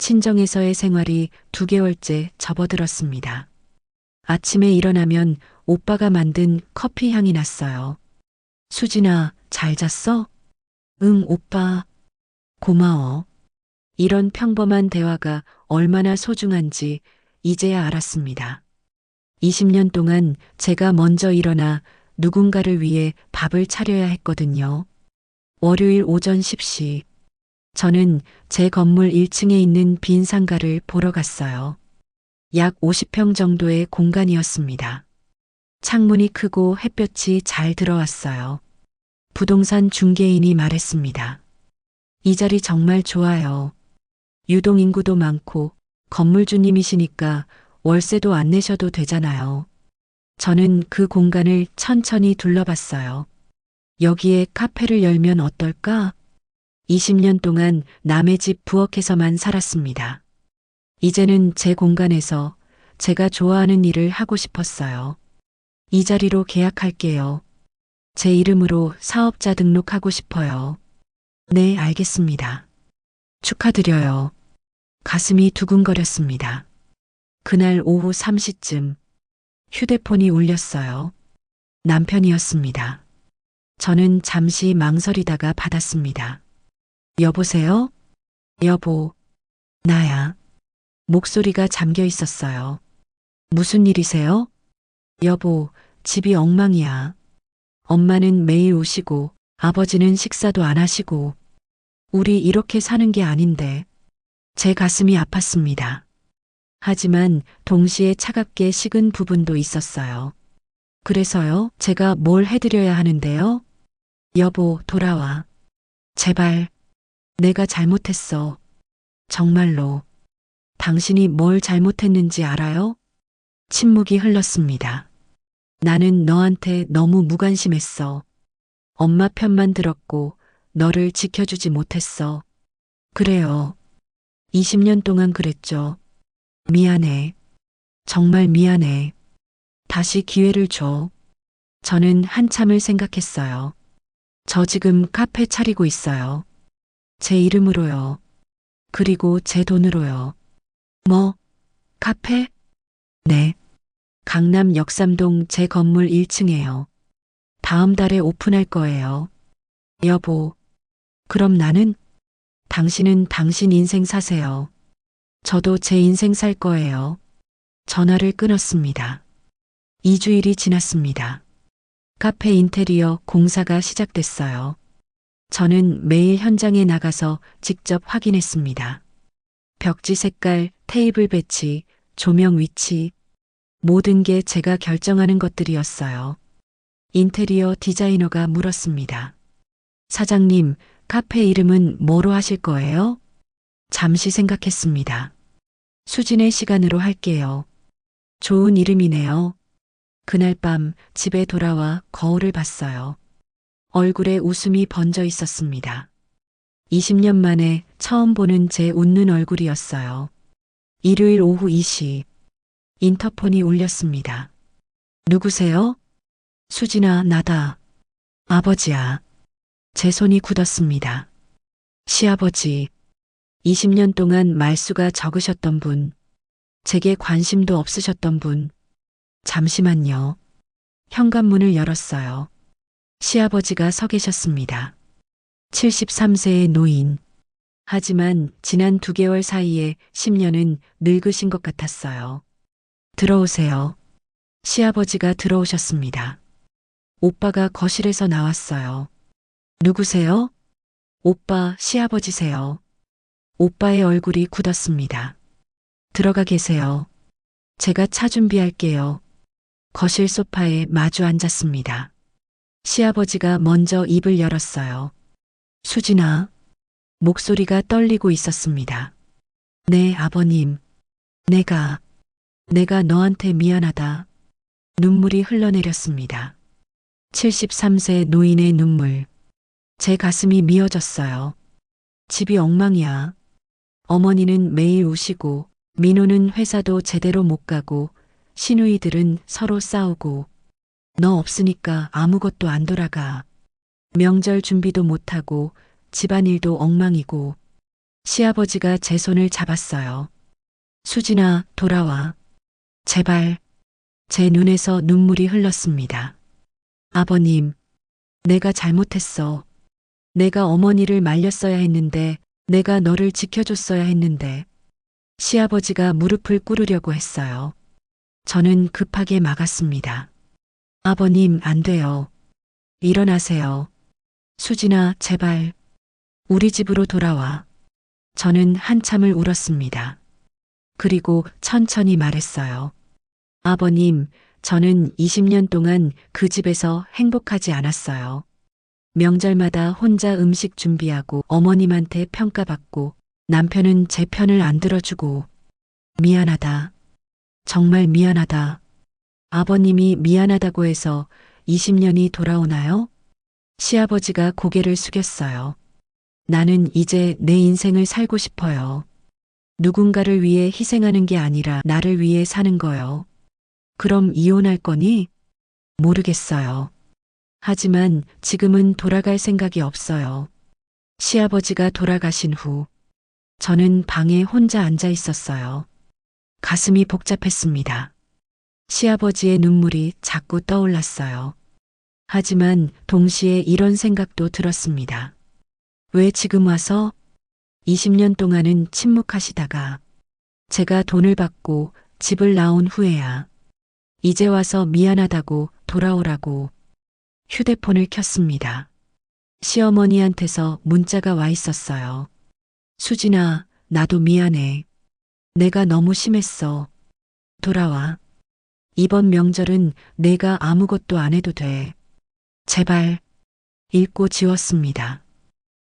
친정에서의 생활이 2개월째 접어들었습니다. 아침에 일어나면 오빠가 만든 커피 향이 났어요. 수진아, 잘 잤어? 응, 오빠. 고마워. 이런 평범한 대화가 얼마나 소중한지 이제야 알았습니다. 20년 동안 제가 먼저 일어나 누군가를 위해 밥을 차려야 했거든요. 월요일 오전 10시, 저는 제 건물 1층에 있는 빈 상가를 보러 갔어요. 약 50평 정도의 공간이었습니다. 창문이 크고 햇볕이 잘 들어왔어요. 부동산 중개인이 말했습니다. 이 자리 정말 좋아요. 유동인구도 많고 건물주님이시니까 월세도 안 내셔도 되잖아요. 저는 그 공간을 천천히 둘러봤어요. 여기에 카페를 열면 어떨까? 20년 동안 남의 집 부엌에서만 살았습니다. 이제는 제 공간에서 제가 좋아하는 일을 하고 싶었어요. 이 자리로 계약할게요. 제 이름으로 사업자 등록하고 싶어요. 네, 알겠습니다. 축하드려요. 가슴이 두근거렸습니다. 그날 오후 3시쯤 휴대폰이 울렸어요. 남편이었습니다. 저는 잠시 망설이다가 받았습니다. 여보세요? 여보, 나야. 목소리가 잠겨 있었어요. 무슨 일이세요? 여보, 집이 엉망이야. 엄마는 매일 오시고 아버지는 식사도 안 하시고 우리 이렇게 사는 게 아닌데 제 가슴이 아팠습니다. 하지만 동시에 차갑게 식은 부분도 있었어요. 그래서요, 제가 뭘 해드려야 하는데요? 여보, 돌아와. 제발, 내가 잘못했어. 정말로. 당신이 뭘 잘못했는지 알아요? 침묵이 흘렀습니다. 나는 너한테 너무 무관심했어. 엄마 편만 들었고 너를 지켜주지 못했어. 그래요. 20년 동안 그랬죠. 미안해. 정말 미안해. 다시 기회를 줘. 저는 한참을 생각했어요. 저 지금 카페 차리고 있어요. 제 이름으로요. 그리고 제 돈으로요. 뭐, 카페? 네. 강남 역삼동 제 건물 1층에요. 다음 달에 오픈할 거예요. 여보, 그럼 나는? 당신은 당신 인생 사세요. 저도 제 인생 살 거예요. 전화를 끊었습니다. 2주일이 지났습니다. 카페 인테리어 공사가 시작됐어요. 저는 매일 현장에 나가서 직접 확인했습니다. 벽지 색깔, 테이블 배치, 조명 위치, 모든 게 제가 결정하는 것들이었어요. 인테리어 디자이너가 물었습니다. 사장님, 카페 이름은 뭐로 하실 거예요? 잠시 생각했습니다. 수진의 시간으로 할게요. 좋은 이름이네요. 그날 밤 집에 돌아와 거울을 봤어요. 얼굴에 웃음이 번져 있었습니다. 20년 만에 처음 보는 제 웃는 얼굴이었어요. 일요일 오후 2시, 인터폰이 울렸습니다. 누구세요? 수진아, 나다. 아버지야. 제 손이 굳었습니다. 시아버지, 20년 동안 말수가 적으셨던 분, 제게 관심도 없으셨던 분, 잠시만요. 현관문을 열었어요. 시아버지가 서 계셨습니다. 73세의 노인. 하지만 지난 2개월 사이에 10년은 늙으신 것 같았어요. 들어오세요. 시아버지가 들어오셨습니다. 오빠가 거실에서 나왔어요. 누구세요? 오빠, 시아버지세요. 오빠의 얼굴이 굳었습니다. 들어가 계세요. 제가 차 준비할게요. 거실 소파에 마주 앉았습니다. 시아버지가 먼저 입을 열었어요. 수진아. 목소리가 떨리고 있었습니다. 네, 아버님. 내가 너한테 미안하다. 눈물이 흘러내렸습니다. 73세 노인의 눈물. 제 가슴이 미어졌어요. 집이 엉망이야. 어머니는 매일 우시고, 민호는 회사도 제대로 못 가고, 시누이들은 서로 싸우고, 너 없으니까 아무것도 안 돌아가. 명절 준비도 못하고, 집안일도 엉망이고, 시아버지가 제 손을 잡았어요. 수진아, 돌아와. 제발. 제 눈에서 눈물이 흘렀습니다. 아버님, 내가 잘못했어. 내가 어머니를 말렸어야 했는데, 내가 너를 지켜줬어야 했는데. 시아버지가 무릎을 꿇으려고 했어요. 저는 급하게 막았습니다. 아버님, 안 돼요. 일어나세요. 수진아, 제발. 우리 집으로 돌아와. 저는 한참을 울었습니다. 그리고 천천히 말했어요. 아버님, 저는 20년 동안 그 집에서 행복하지 않았어요. 명절마다 혼자 음식 준비하고 어머님한테 평가받고 남편은 제 편을 안 들어주고 미안하다. 정말 미안하다. 아버님이 미안하다고 해서 20년이 돌아오나요? 시아버지가 고개를 숙였어요. 나는 이제 내 인생을 살고 싶어요. 누군가를 위해 희생하는 게 아니라 나를 위해 사는 거요. 그럼 이혼할 거니? 모르겠어요. 하지만 지금은 돌아갈 생각이 없어요. 시아버지가 돌아가신 후 저는 방에 혼자 앉아 있었어요. 가슴이 복잡했습니다. 시아버지의 눈물이 자꾸 떠올랐어요. 하지만 동시에 이런 생각도 들었습니다. 왜 지금 와서? 20년 동안은 침묵하시다가 제가 돈을 받고 집을 나온 후에야 이제 와서 미안하다고 돌아오라고 휴대폰을 켰습니다. 시어머니한테서 문자가 와 있었어요. 수진아, 나도 미안해. 내가 너무 심했어. 돌아와. 이번 명절은 내가 아무것도 안 해도 돼. 제발. 읽고 지웠습니다.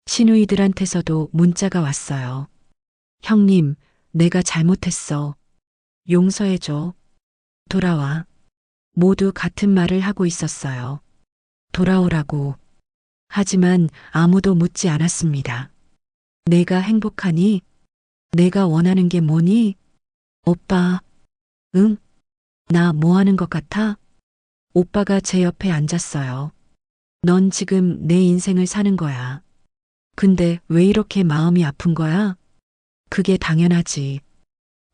시누이들한테서도 문자가 왔어요. 형님, 내가 잘못했어. 용서해줘. 돌아와. 모두 같은 말을 하고 있었어요. 돌아오라고. 하지만 아무도 묻지 않았습니다. 내가 행복하니? 내가 원하는 게 뭐니? 오빠. 응? 나 뭐 하는 것 같아? 오빠가 제 옆에 앉았어요. 넌 지금 내 인생을 사는 거야. 근데 왜 이렇게 마음이 아픈 거야? 그게 당연하지.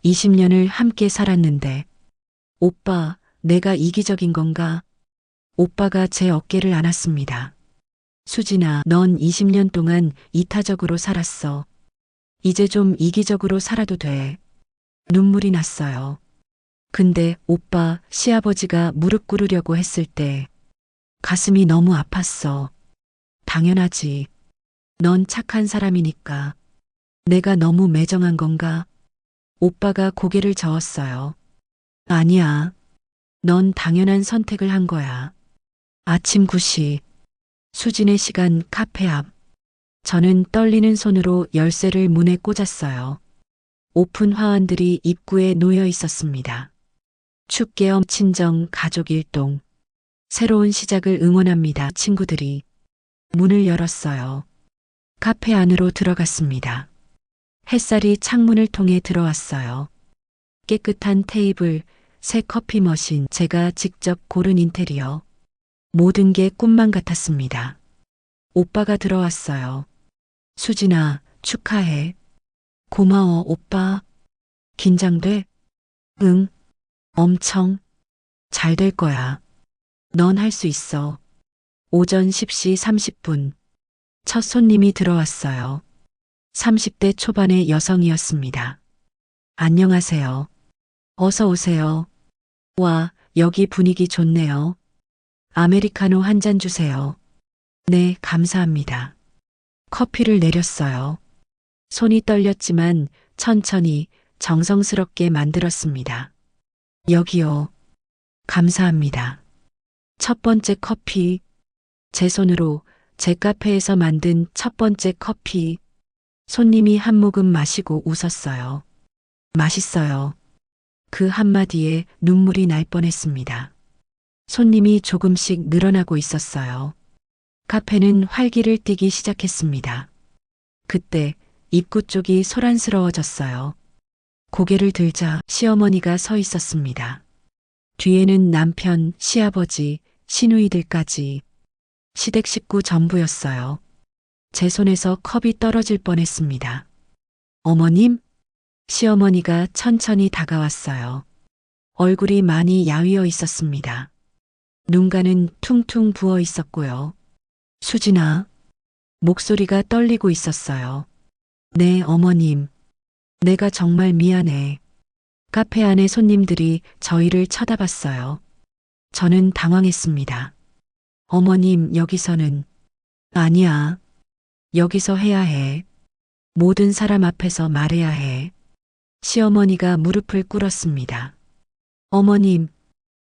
20년을 함께 살았는데. 오빠, 내가 이기적인 건가? 오빠가 제 어깨를 안았습니다. 수진아, 넌 20년 동안 이타적으로 살았어. 이제 좀 이기적으로 살아도 돼. 눈물이 났어요. 근데 오빠, 시아버지가 무릎 꿇으려고 했을 때 가슴이 너무 아팠어. 당연하지. 넌 착한 사람이니까. 내가 너무 매정한 건가? 오빠가 고개를 저었어요. 아니야. 넌 당연한 선택을 한 거야. 아침 9시. 수진의 시간 카페 앞. 저는 떨리는 손으로 열쇠를 문에 꽂았어요. 오픈 화환들이 입구에 놓여 있었습니다. 축계엄 친정 가족 일동. 새로운 시작을 응원합니다. 친구들이 문을 열었어요. 카페 안으로 들어갔습니다. 햇살이 창문을 통해 들어왔어요. 깨끗한 테이블, 새 커피 머신, 제가 직접 고른 인테리어. 모든 게 꿈만 같았습니다. 오빠가 들어왔어요. 수진아, 축하해. 고마워, 오빠. 긴장돼? 응, 엄청. 잘 될 거야. 넌 할 수 있어. 오전 10시 30분. 첫 손님이 들어왔어요. 30대 초반의 여성이었습니다. 안녕하세요. 어서 오세요. 와, 여기 분위기 좋네요. 아메리카노 한 잔 주세요. 네, 감사합니다. 커피를 내렸어요. 손이 떨렸지만 천천히 정성스럽게 만들었습니다. 여기요. 감사합니다. 첫 번째 커피. 제 손으로 제 카페에서 만든 첫 번째 커피. 손님이 한 모금 마시고 웃었어요. 맛있어요. 그 한마디에 눈물이 날 뻔했습니다. 손님이 조금씩 늘어나고 있었어요. 카페는 활기를 띠기 시작했습니다. 그때 입구 쪽이 소란스러워졌어요. 고개를 들자 시어머니가 서 있었습니다. 뒤에는 남편, 시아버지, 시누이들까지. 시댁 식구 전부였어요. 제 손에서 컵이 떨어질 뻔했습니다. 어머님? 시어머니가 천천히 다가왔어요. 얼굴이 많이 야위어 있었습니다. 눈가는 퉁퉁 부어 있었고요. 수진아, 목소리가 떨리고 있었어요. 네, 어머님. 내가 정말 미안해. 카페 안에 손님들이 저희를 쳐다봤어요. 저는 당황했습니다. 어머님, 여기서는. 아니야. 여기서 해야 해. 모든 사람 앞에서 말해야 해. 시어머니가 무릎을 꿇었습니다. 어머님,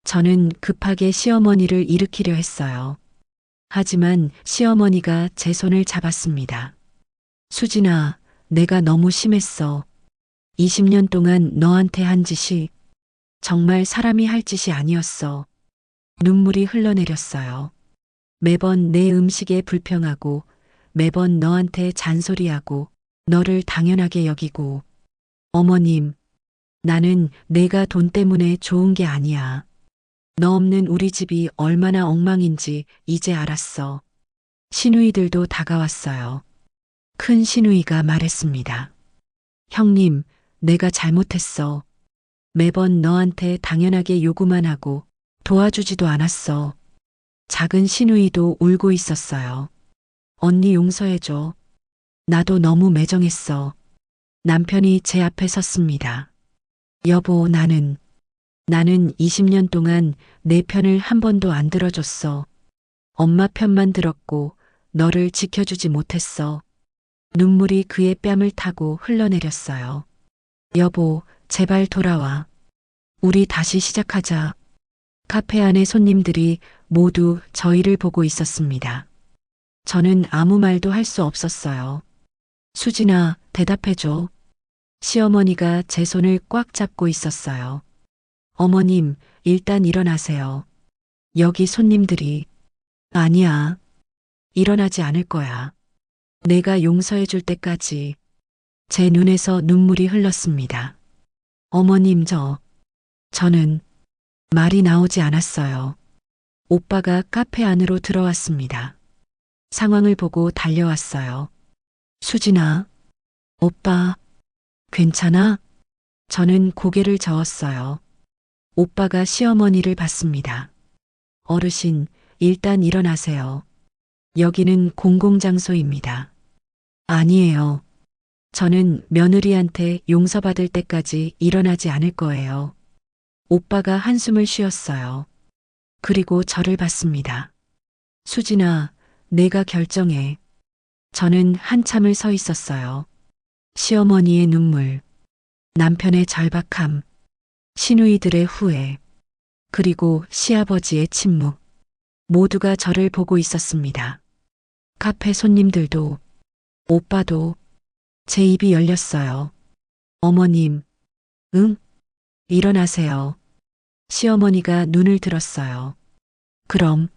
저는 급하게 시어머니를 일으키려 했어요. 하지만 시어머니가 제 손을 잡았습니다. 수진아, 내가 너무 심했어. 20년 동안 너한테 한 짓이 정말 사람이 할 짓이 아니었어. 눈물이 흘러내렸어요. 매번 내 음식에 불평하고 매번 너한테 잔소리하고 너를 당연하게 여기고 어머님, 나는 내가 돈 때문에 좋은 게 아니야. 너 없는 우리 집이 얼마나 엉망인지 이제 알았어. 시누이들도 다가왔어요. 큰 시누이가 말했습니다. 형님, 내가 잘못했어. 매번 너한테 당연하게 요구만 하고 도와주지도 않았어. 작은 시누이도 울고 있었어요. 언니 용서해줘. 나도 너무 매정했어. 남편이 제 앞에 섰습니다. 여보, 나는 20년 동안 내 편을 한 번도 안 들어줬어. 엄마 편만 들었고 너를 지켜주지 못했어. 눈물이 그의 뺨을 타고 흘러내렸어요. 여보, 제발 돌아와. 우리 다시 시작하자. 카페 안의 손님들이 모두 저희를 보고 있었습니다. 저는 아무 말도 할 수 없었어요. 수진아, 대답해줘. 시어머니가 제 손을 꽉 잡고 있었어요. 어머님, 일단 일어나세요. 여기 손님들이. 아니야. 일어나지 않을 거야. 내가 용서해 줄 때까지. 제 눈에서 눈물이 흘렀습니다. 어머님, 저는 말이 나오지 않았어요. 오빠가 카페 안으로 들어왔습니다. 상황을 보고 달려왔어요. 수진아, 오빠, 괜찮아? 저는 고개를 저었어요. 오빠가 시어머니를 봤습니다. 어르신, 일단 일어나세요. 여기는 공공장소입니다. 아니에요. 저는 며느리한테 용서받을 때까지 일어나지 않을 거예요. 오빠가 한숨을 쉬었어요. 그리고 저를 봤습니다. 수진아, 내가 결정해. 저는 한참을 서 있었어요. 시어머니의 눈물, 남편의 절박함, 시누이들의 후회, 그리고 시아버지의 침묵. 모두가 저를 보고 있었습니다. 카페 손님들도, 오빠도. 제 입이 열렸어요. 어머님, 응? 일어나세요. 시어머니가 눈을 들었어요. 그럼,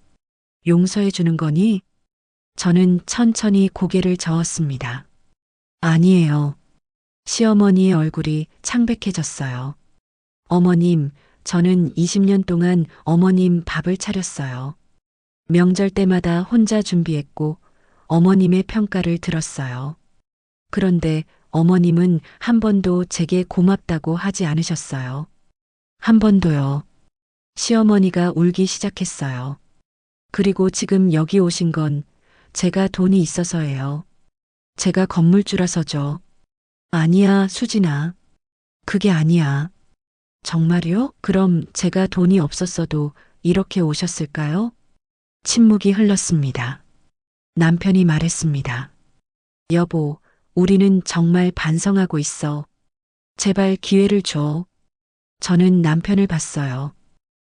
용서해 주는 거니? 저는 천천히 고개를 저었습니다. 아니에요. 시어머니의 얼굴이 창백해졌어요. 어머님, 저는 20년 동안 어머님 밥을 차렸어요. 명절 때마다 혼자 준비했고 어머님의 평가를 들었어요. 그런데 어머님은 한 번도 제게 고맙다고 하지 않으셨어요. 한 번도요. 시어머니가 울기 시작했어요. 그리고 지금 여기 오신 건 제가 돈이 있어서예요. 제가 건물주라서죠. 아니야, 수진아. 그게 아니야. 정말요? 그럼 제가 돈이 없었어도 이렇게 오셨을까요? 침묵이 흘렀습니다. 남편이 말했습니다. 여보, 우리는 정말 반성하고 있어. 제발 기회를 줘. 저는 남편을 봤어요.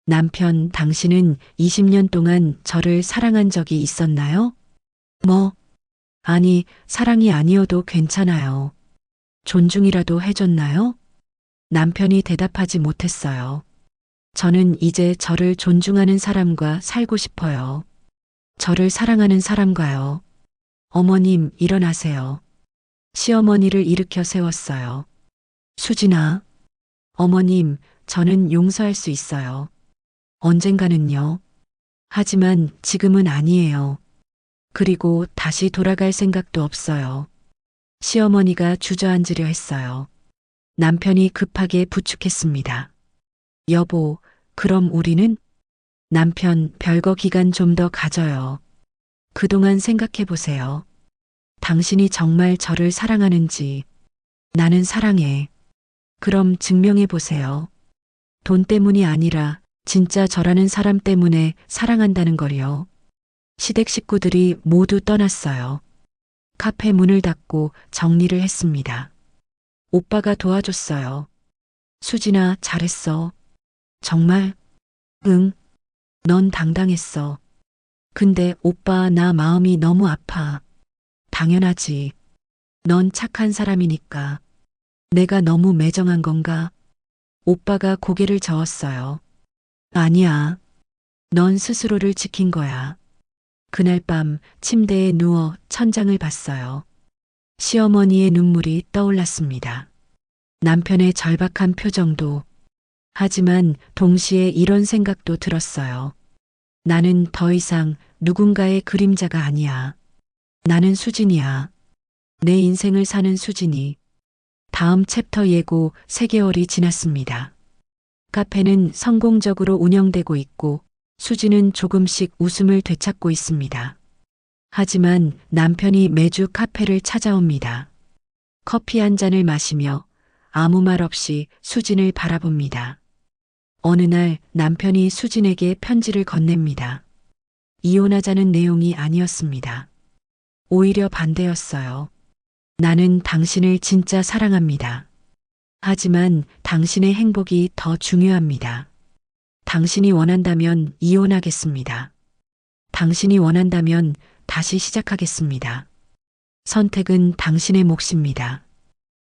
남편, 당신은 20년 동안 저를 사랑한 적이 있었나요? 아니, 사랑이 아니어도 괜찮아요. 존중이라도 해줬나요? 남편이 대답하지 못했어요. 저는 이제 저를 존중하는 사람과 살고 싶어요. 저를 사랑하는 사람과요. 어머님, 일어나세요. 시어머니를 일으켜 세웠어요. 수진아, 어머님, 저는 용서할 수 있어요. 언젠가는요. 하지만 지금은 아니에요. 그리고 다시 돌아갈 생각도 없어요. 시어머니가 주저앉으려 했어요. 남편이 급하게 부축했습니다. 여보, 그럼 우리는? 남편, 별거 기간 좀 더 가져요. 그동안 생각해 보세요. 당신이 정말 저를 사랑하는지. 나는 사랑해. 그럼 증명해 보세요. 돈 때문이 아니라 진짜 저라는 사람 때문에 사랑한다는 걸요. 시댁 식구들이 모두 떠났어요. 카페 문을 닫고 정리를 했습니다. 오빠가 도와줬어요. 수진아, 잘했어. 정말? 응, 넌 당당했어. 근데 오빠, 나 마음이 너무 아파. 당연하지. 넌 착한 사람이니까. 내가 너무 매정한 건가? 오빠가 고개를 저었어요. 아니야. 넌 스스로를 지킨 거야. 그날 밤 침대에 누워 천장을 봤어요. 시어머니의 눈물이 떠올랐습니다. 남편의 절박한 표정도. 하지만 동시에 이런 생각도 들었어요. 나는 더 이상 누군가의 그림자가 아니야. 나는 수진이야. 내 인생을 사는 수진이. 다음 챕터 예고 3개월이 지났습니다. 카페는 성공적으로 운영되고 있고 수진은 조금씩 웃음을 되찾고 있습니다. 하지만 남편이 매주 카페를 찾아옵니다. 커피 한 잔을 마시며 아무 말 없이 수진을 바라봅니다. 어느 날 남편이 수진에게 편지를 건넵니다. 이혼하자는 내용이 아니었습니다. 오히려 반대였어요. 나는 당신을 진짜 사랑합니다. 하지만 당신의 행복이 더 중요합니다. 당신이 원한다면 이혼하겠습니다. 당신이 원한다면 다시 시작하겠습니다. 선택은 당신의 몫입니다.